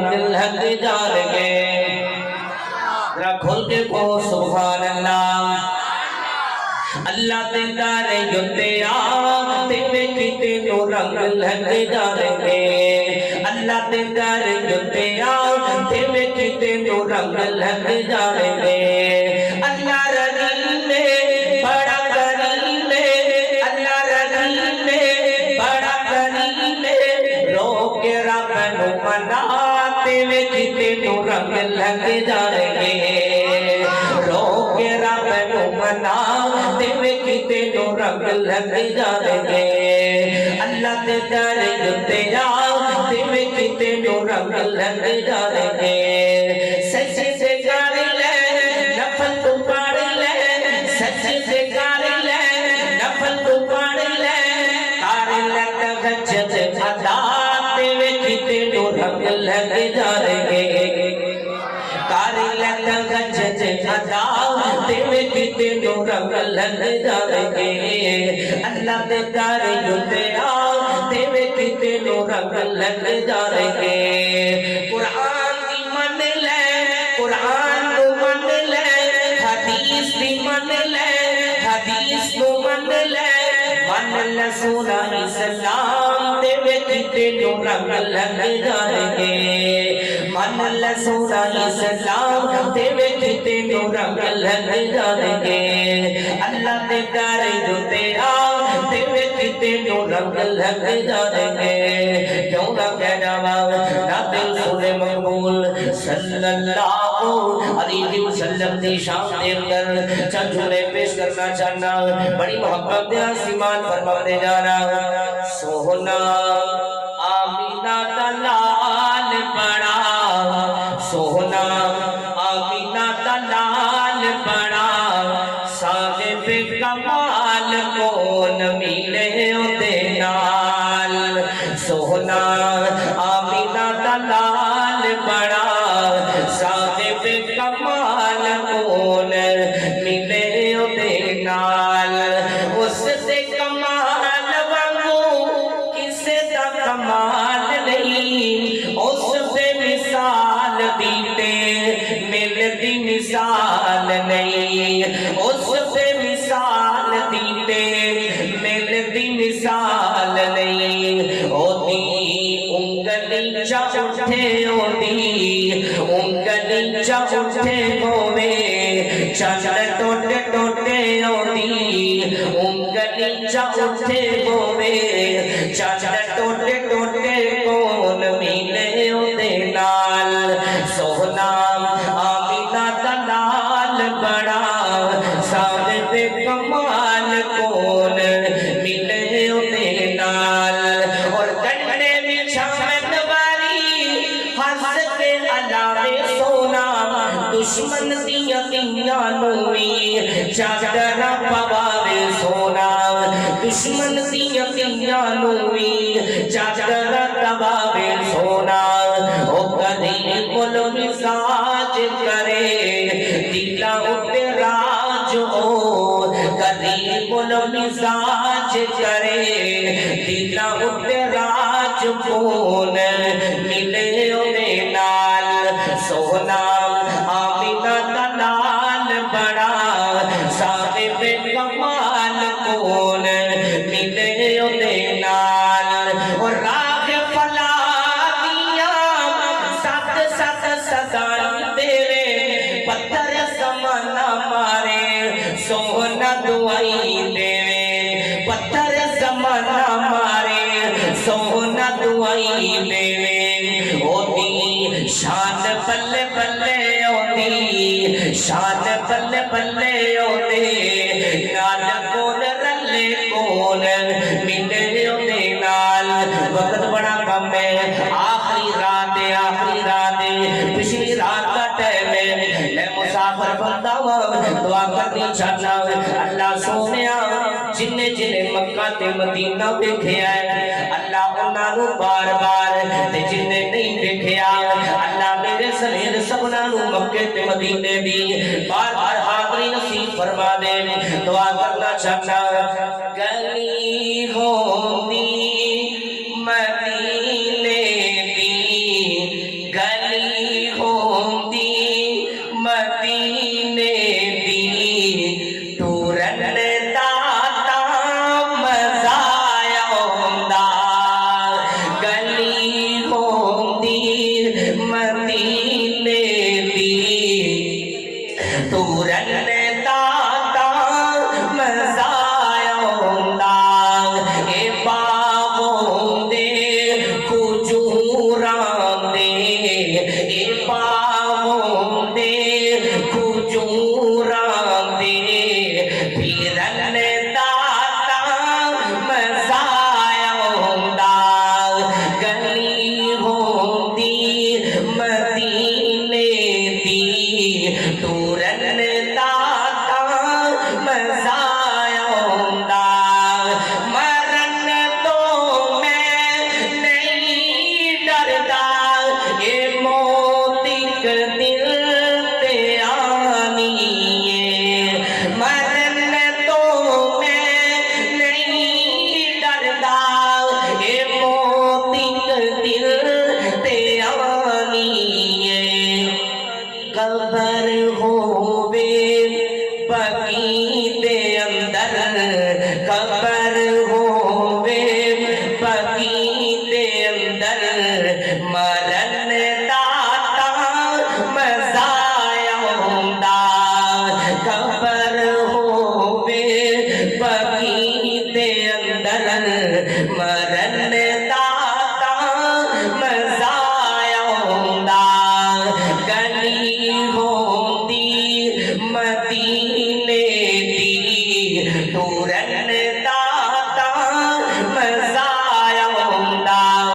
رنگ لگ جان گے ذرا کھول کے کہو سبحان اللہ اللہ تے دارے جتے تے کیتے تو رنگ لگ جان گے اللہ تے دارے جتے تے کیتے تو رنگ لگ جان گے اللہ رحیم ہے بڑا کریم ہے اللہ رحیم ہے بڑا کریم ہے رو کے رب نو مناتے وے کیتے تو رنگ لگ جان گے رو کے رب نو مناتے وے کیتے تو رنگ لگ جان گے اللہ تے در جتے وے کیتے تو رنگ لگ جان گے سچ سے کر لے نفل تو پڑھ لے سچ سے کر لے نفل تو پڑھ لے کر لے تہجد ادا تے وے کیتے تو رنگ لگ جان گے کر لے تہجد ادا تے وے کیتے تو رنگ لگ جان گے اللہ تے در جتے تے وے کیتے تو رنگ لگ جان گے قرآن دی من لے قرآن کو من لے حدیث دی من لے حدیث کو من لے سونا اسلام تے وے کیتے تو رنگ لگ جان گے من لے سونا اسلام تے وے کیتے تو رنگ لگ جان گے اللہ تے در جتے تے وے کیتے تو رنگ لگ جان گے کیوں نہ کہہ جاواں نبی رسول مقبول صلی اللہ علیہ وسلم دی شان دے اندر چند جملے پیش کرنا چاہنا بڑی محبت دے سیمان فرماتے جانا سونا آمینہ دا لال بڑا سونا آمینہ دا لال بڑا صاحب کمال کون ملے دے نال سونا آمینہ دا لال بڑا صاحب کمال کون ملے دے نال اس دے کمال وانگو کسے دا کمال نہیں اس دے مثال دیتے ملتی مثال نہیں اس دے مثال دیتے ملتی مثال نہیں ہوتی انگلی چا اٹھے ہوتی انگلی چا اٹھے ہوئے چند ٹوٹے ٹوٹے ہوتی انگلی چا اٹھے ہوئے چند ٹوٹے ٹوٹے کون ملے ہوتے نال سونا آمینہ دا لال بڑا صاحب کمال کون ملے ہوتے نال اور کنڈے بچھاون والی ہنس کے علاوے سونا دشمن دیا دنیا نوی چادر پواوے سونا دشمن دیا دنیا نوی چادر پواوے سونا او کدی کولو مزاج کرے دلا اٹھے راج او کدی کولو مزاج کرے دلا اٹھے راج کون ملے اودے نال سونا آمینہ دا لال بڑا صاحب کمال کون ملے اودے نال اور راہ فلا دیا سات سات سدائی تیرے پتھر زمانہ مارے سونا دعائی دے پتھر زمانہ مارے سونا دعائی دے ہوتی شان بلے بلے ہوتی شان بلے بلے ہوتے نال کون رلے کون ملے ہوتے نال وقت بڑا کم ہے آخری رات پچھلی رات کا ٹائم ہے میں مسافر بندہ ہوں دعا کرنی چاہنا اللہ سونیا جنہیں جنہیں مکہ تے مدینہ دیکھیا ہے اللہ انہاں نو بار بار تے جنہیں نہیں دیکھیا اللہ میرے سمیر سبنا نو مکہ تے مدینے دی بار بار حاضری نصیب فرما دے دعا کرنا چاہنا گلی ہوندی مدینے دی گلی میں